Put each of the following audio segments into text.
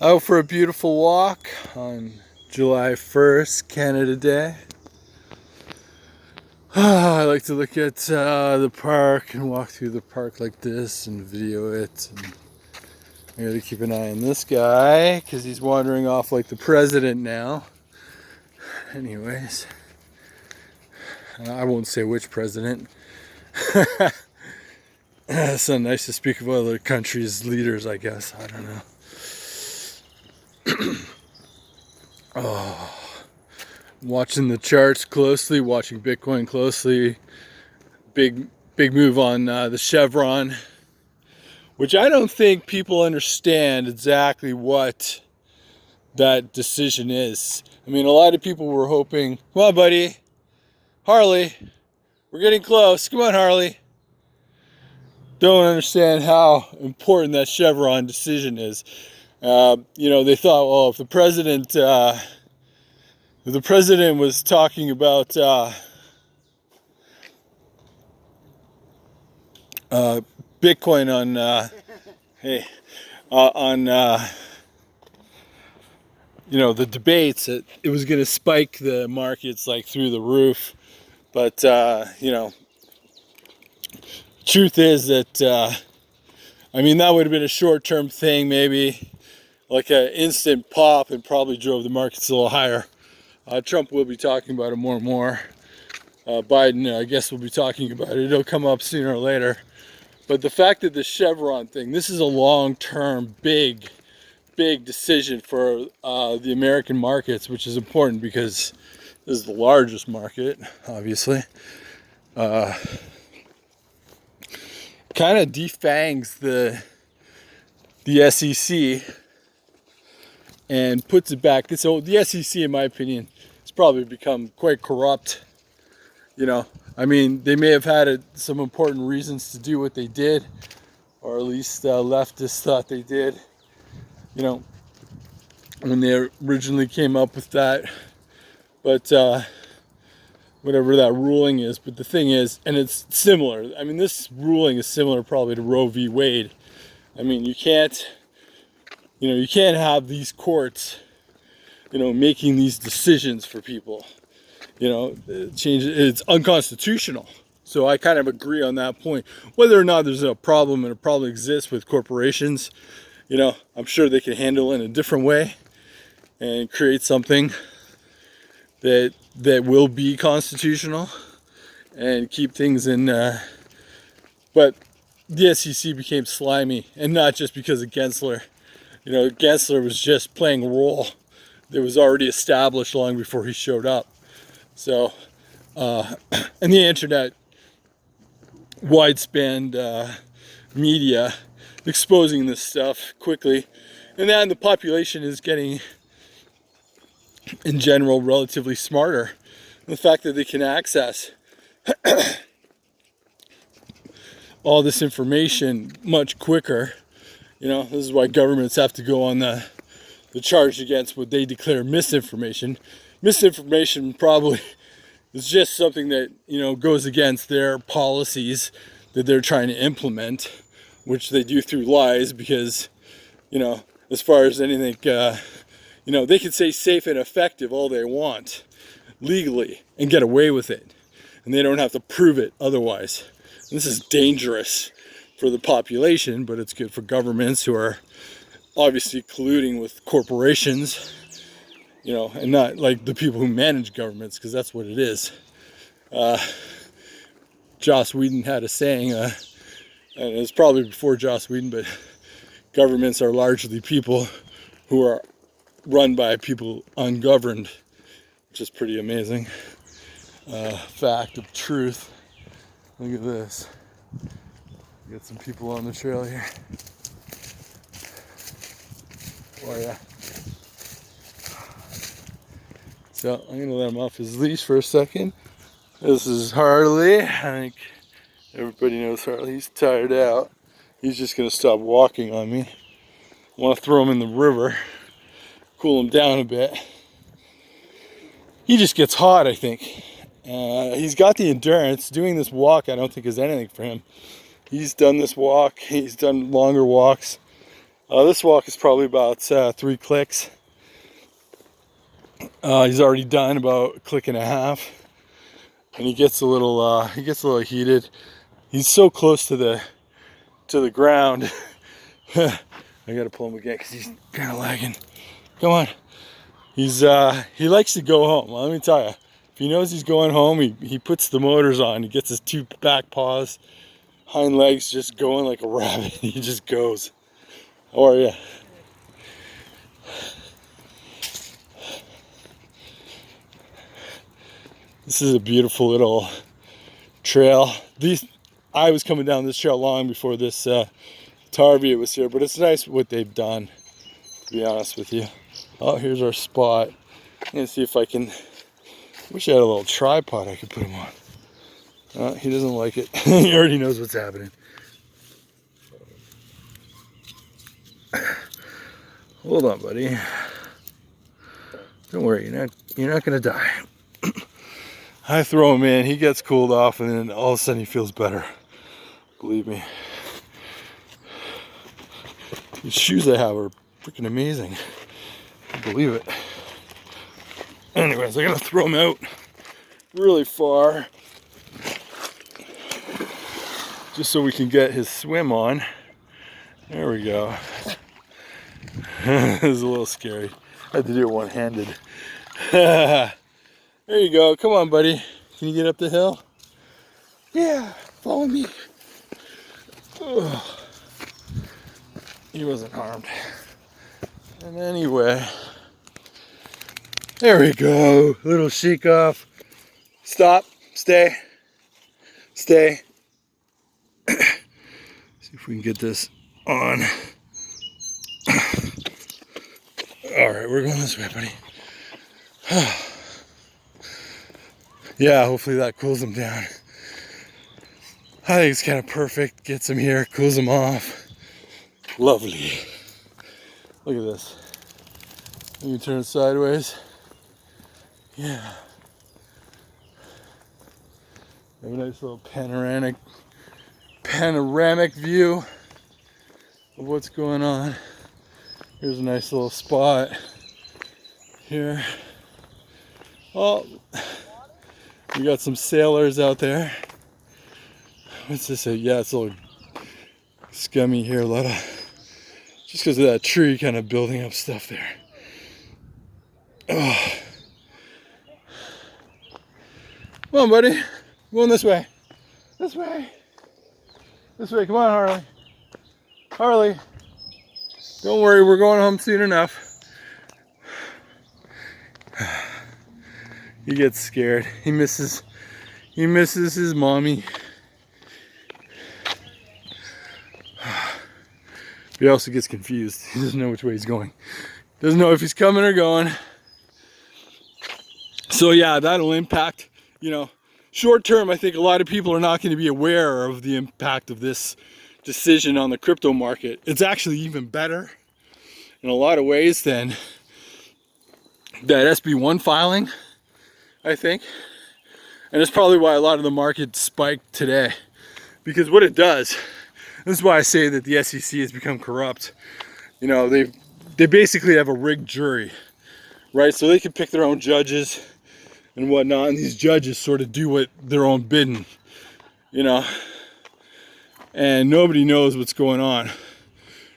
Out for a beautiful walk on July 1st, Canada Day. I like to look at the park and walk through the park like this and video it. And I gotta keep an eye on this guy because he's wandering off like the president now. Anyways, I won't say which president. It's not nice to speak of other countries' leaders, I guess. I don't know. Oh, watching the charts closely, watching Bitcoin closely. Big move on the Chevron, which I don't think people understand exactly what that decision is. I mean, a lot of people were hoping, come on, buddy, Harley, we're getting close. Come on, Harley. Don't understand how important that Chevron decision is. They thought, well, if the president was talking about Bitcoin on the debates, it was going to spike the markets like through the roof. But truth is that that would have been a short-term thing, maybe like an instant pop, and probably drove the markets a little higher. Trump will be talking about it more and more. Biden, I guess, will be talking about it. It'll come up sooner or later. But the fact that the Chevron thing, this is a long-term, big decision for the American markets, which is important because this is the largest market, obviously. Kind of defangs the SEC and puts it back. So the SEC, in my opinion, has probably become quite corrupt. They may have had some important reasons to do what they did, or at least leftists thought they did, when they originally came up with that. But whatever that ruling is. But the thing is, and it's similar. This ruling is similar probably to Roe v. Wade. You can't have these courts, making these decisions for people. It's unconstitutional. So I kind of agree on that point. Whether or not there's a problem, and it probably exists with corporations, I'm sure they can handle it in a different way and create something that will be constitutional and keep things in. But the SEC became slimy, and not just because of Gensler. Gensler was just playing a role that was already established long before he showed up. So, and the internet, widespan media exposing this stuff quickly, and then the population is getting, in general, relatively smarter. The fact that they can access all this information much quicker. This is why governments have to go on the charge against what they declare misinformation. Misinformation probably is just something that, goes against their policies that they're trying to implement, which they do through lies, because, as far as anything, they can say safe and effective all they want legally and get away with it, and they don't have to prove it otherwise. And this is dangerous for the population, but it's good for governments who are obviously colluding with corporations, and not like the people who manage governments, because that's what it is. Joss Whedon had a saying, and it's probably before Joss Whedon, but governments are largely people who are run by people ungoverned, which is pretty amazing. Fact of truth. Look at this. Got some people on the trail here. Oh yeah. So I'm gonna let him off his leash for a second. This is Harley. I think everybody knows Harley. He's tired out. He's just gonna stop walking on me. I want to throw him in the river, cool him down a bit. He just gets hot, I think. He's got the endurance. Doing this walk, I don't think is anything for him. He's done this walk. He's done longer walks. This walk is probably about 3 clicks. He's already done about a click and a half, and he gets a little heated. He's so close to the ground. I gotta pull him again because he's kind of lagging. Come on. He likes to go home. Well, let me tell you, if he knows he's going home, he puts the motors on. He gets his 2 back paws, hind legs just going like a rabbit. He just goes. How are you? This is a beautiful little trail. I was coming down this trail long before this Tarvia was here, but it's nice what they've done, to be honest with you. Oh, here's our spot. I'm gonna see if I can. Wish I had a little tripod I could put him on. He doesn't like it. He already knows what's happening. Hold on, buddy. Don't worry, you're not gonna die. I throw him in, he gets cooled off, and then all of a sudden he feels better. Believe me. These shoes I have are freaking amazing. I believe it. Anyways, I'm gonna throw him out really far just so we can get his swim on. There we go. This is a little scary. I had to do it one-handed. There you go. Come on, buddy. Can you get up the hill? Yeah, follow me. Oh. He wasn't harmed. And anyway, there we go. Little shake off. Stop. Stay. Stay. See if we can get this on. All right, we're going this way, buddy. Yeah, hopefully that cools him down. I think it's kind of perfect. Gets him here, cools him off. Lovely. Look at this. You can turn it sideways. Yeah. Have a nice little panoramic view of what's going on. Here's a nice little spot here. Oh, we got some sailors out there. What's this? Yeah, it's a little scummy here. A lot of, just because of that tree kind of building up stuff there. Oh. Come on, buddy. Going this way. This way. This way. Come on, Harley. Harley. Don't worry, we're going home soon enough. He gets scared. He misses his mommy. He also gets confused. He doesn't know which way he's going. Doesn't know if he's coming or going. So yeah, that'll impact, short term. I think a lot of people are not going to be aware of the impact of this decision on the crypto market. It's actually even better in a lot of ways than that SB1 filing, I think. And it's probably why a lot of the market spiked today. Because what it does, this is why I say that the SEC has become corrupt. They basically have a rigged jury, right? So they can pick their own judges and whatnot, and these judges sort of do what their own bidding, and nobody knows what's going on,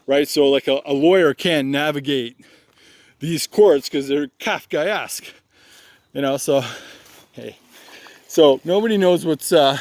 right? So like a lawyer can't navigate these courts because they're Kafkaesque, so hey, so nobody knows what to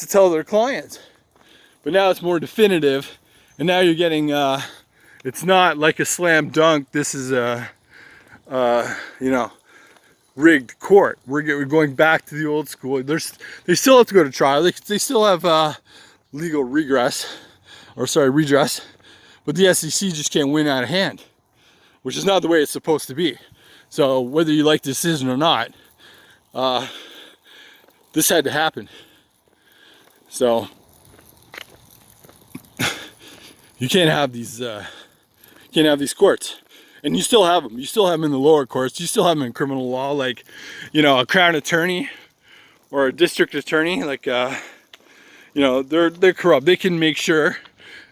tell their clients. But now it's more definitive, and now you're getting it's not like a slam dunk. This is a rigged court. We're going back to the old school. They still have to go to trial. They still have legal redress, but the SEC just can't win out of hand, which is not the way it's supposed to be. So whether you like the decision or not, this had to happen. So you can't have these courts. And you still have them. You still have them in the lower courts. You still have them in criminal law, like, a crown attorney or a district attorney. Like, they're corrupt. They can make sure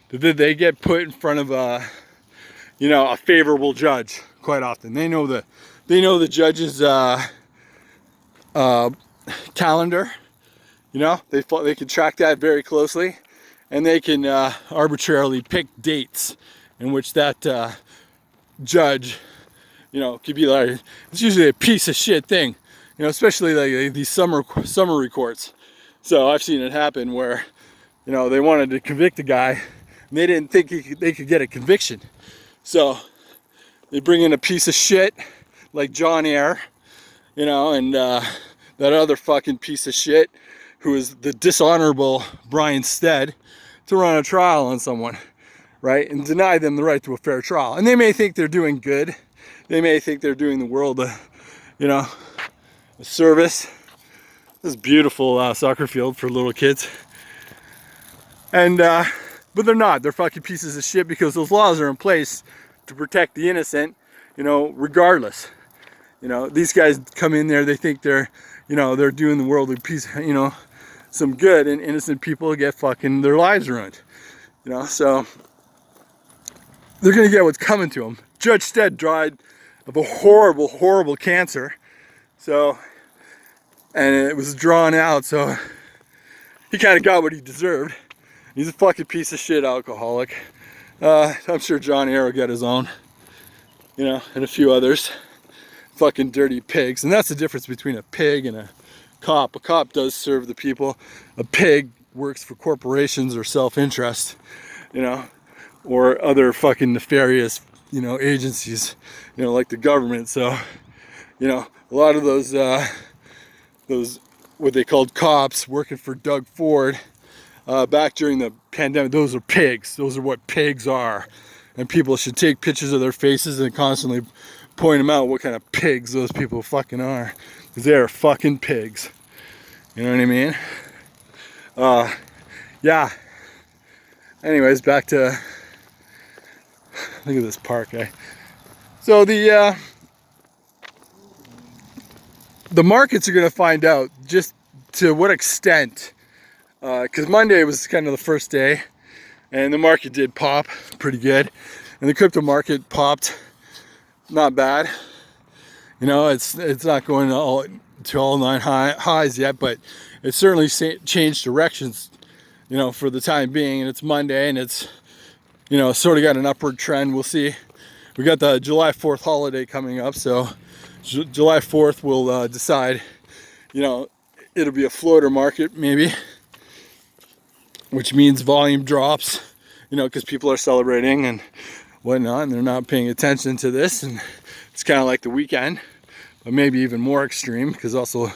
they get put in front of a, you know, a favorable judge quite often. They know the judge's calendar. You know, they can track that very closely, and they can arbitrarily pick dates in which that judge, you know, could be like, it's usually a piece of shit thing, you know, especially like these summary courts. So I've seen it happen where, you know, they wanted to convict a guy and they didn't think they could get a conviction. So they bring in a piece of shit like John Eyre, you know, and that other fucking piece of shit who is the dishonorable Brian Stead to run a trial on someone, right? And deny them the right to a fair trial. And they may think they're doing good. They may think they're doing the world you know, a service. This beautiful soccer field for little kids. And, but they're not. They're fucking pieces of shit because those laws are in place to protect the innocent, you know, regardless. You know, these guys come in there, they think they're, you know, they're doing the world a piece, you know, some good, and innocent people get fucking their lives ruined. You know, so they're gonna get what's coming to them. Judge Stead died of a horrible, horrible cancer. So, and it was drawn out, so he kind of got what he deserved. He's a fucking piece of shit alcoholic. I'm sure John Eyre will get his own, you know, and a few others. Fucking dirty pigs. And that's the difference between a pig and a cop. A cop does serve the people. A pig works for corporations or self-interest, you know, or other fucking nefarious, you know, agencies, you know, like the government. So, you know, a lot of those what they called cops working for Doug Ford back during the pandemic, those are pigs. Those are what pigs are. And people should take pictures of their faces and constantly point them out what kind of pigs those people fucking are. Because they are fucking pigs. You know what I mean? Yeah. Anyways, back to, look at this park, eh? So the markets are going to find out just to what extent, because Monday was kind of the first day, and the market did pop pretty good, and the crypto market popped not bad. You know, it's not going to all nine highs yet, but it certainly changed directions, you know, for the time being. And it's Monday, and it's, you know, sort of got an upward trend. We'll see. We got the July 4th holiday coming up, so July 4th will decide, you know, it'll be a floater market maybe, which means volume drops, you know, because people are celebrating and whatnot, and they're not paying attention to this. And it's kind of like the weekend, but maybe even more extreme, because also,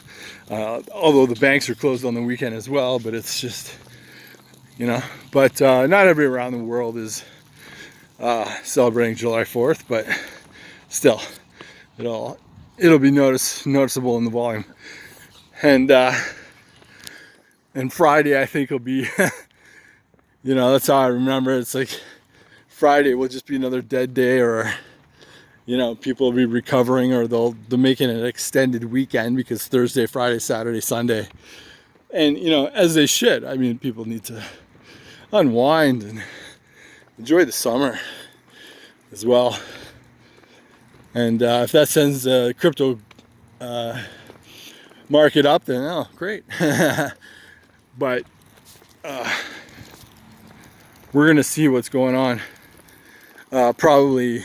although the banks are closed on the weekend as well, but it's just, you know, but not everywhere around the world is celebrating July 4th, but still, it'll be noticeable in the volume. And Friday, I think, will be, you know, that's how I remember. It's like Friday will just be another dead day, or, you know, people will be recovering, or they'll make it an extended weekend, because Thursday, Friday, Saturday, Sunday, and, you know, as they should. I mean, people need to unwind and enjoy the summer as well. And if that sends the crypto market up, then oh, great. But we're gonna see what's going on probably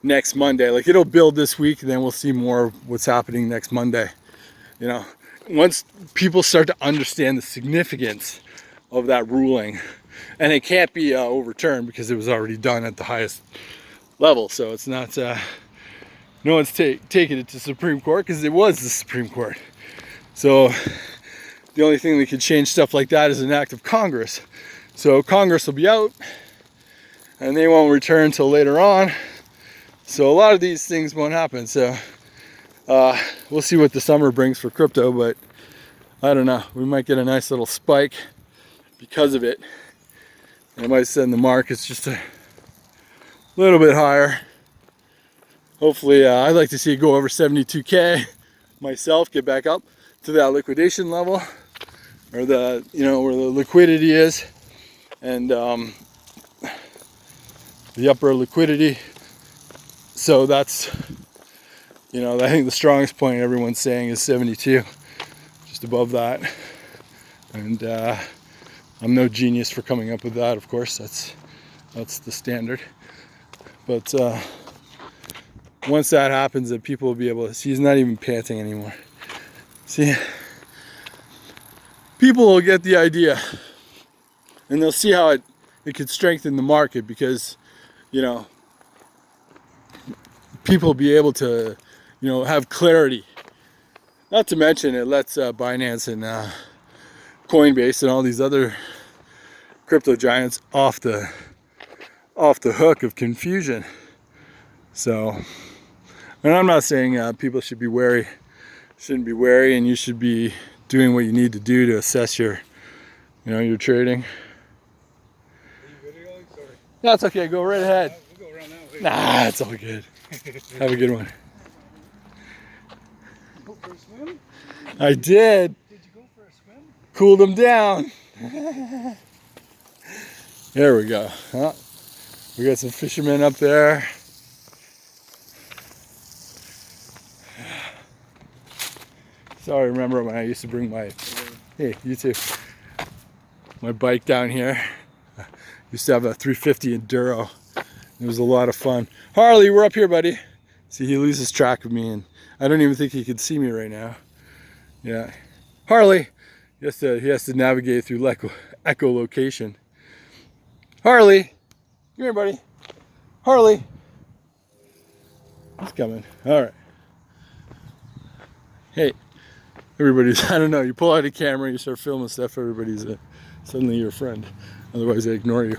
next Monday. Like, it'll build this week, and then we'll see more of what's happening next Monday. You know, once people start to understand the significance of that ruling, and it can't be overturned because it was already done at the highest level. So it's not, no one's taking it to Supreme Court, because it was the Supreme Court. So the only thing that could change stuff like that is an act of Congress. So Congress will be out, and they won't return until later on. So a lot of these things won't happen. So we'll see what the summer brings for crypto, but I don't know. We might get a nice little spike because of it. And it might send the markets just a little bit higher. Hopefully, I'd like to see it go over 72K myself, get back up to that liquidation level, or the, you know, where the liquidity is, and the upper liquidity. So that's, you know, I think the strongest point everyone's saying is 72, just above that. And I'm no genius for coming up with that, of course. That's the standard. But once that happens, then people will be able to see he's not even panting anymore. See, people will get the idea, and they'll see how it could strengthen the market, because, you know, people will be able to, you know, have clarity. Not to mention it lets Binance and Coinbase and all these other crypto giants off the hook of confusion. So, and I'm not saying people should be wary, shouldn't be wary, and you should be doing what you need to do to assess your, you know, your trading. Are you videoing? Sorry. Yeah, it's okay. Go right ahead. We'll go around that way. Nah, it's all good. Have a good one. Go for a swim? I did. Did you go for a swim? Cooled them down. There we go. Huh? We got some fishermen up there. So I remember when I used to bring my, hey, you too, my bike down here. I used to have a 350 Enduro. It was a lot of fun. Harley, we're up here, buddy. See, he loses track of me, and I don't even think he can see me right now. Yeah, Harley, he has to navigate through echolocation. Harley, come here, buddy. Harley, he's coming. All right. Hey, everybody's, I don't know, you pull out a camera, you start filming stuff, everybody's suddenly your friend. Otherwise they ignore you.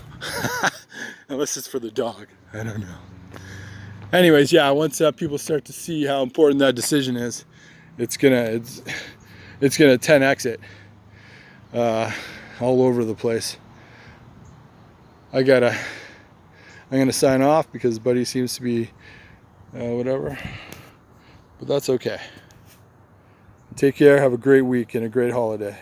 Unless it's for the dog, I don't know. Anyways, yeah, once people start to see how important that decision is, it's gonna 10x it all over the place. I'm gonna sign off because Buddy seems to be whatever, but that's okay. Take care, have a great week and a great holiday.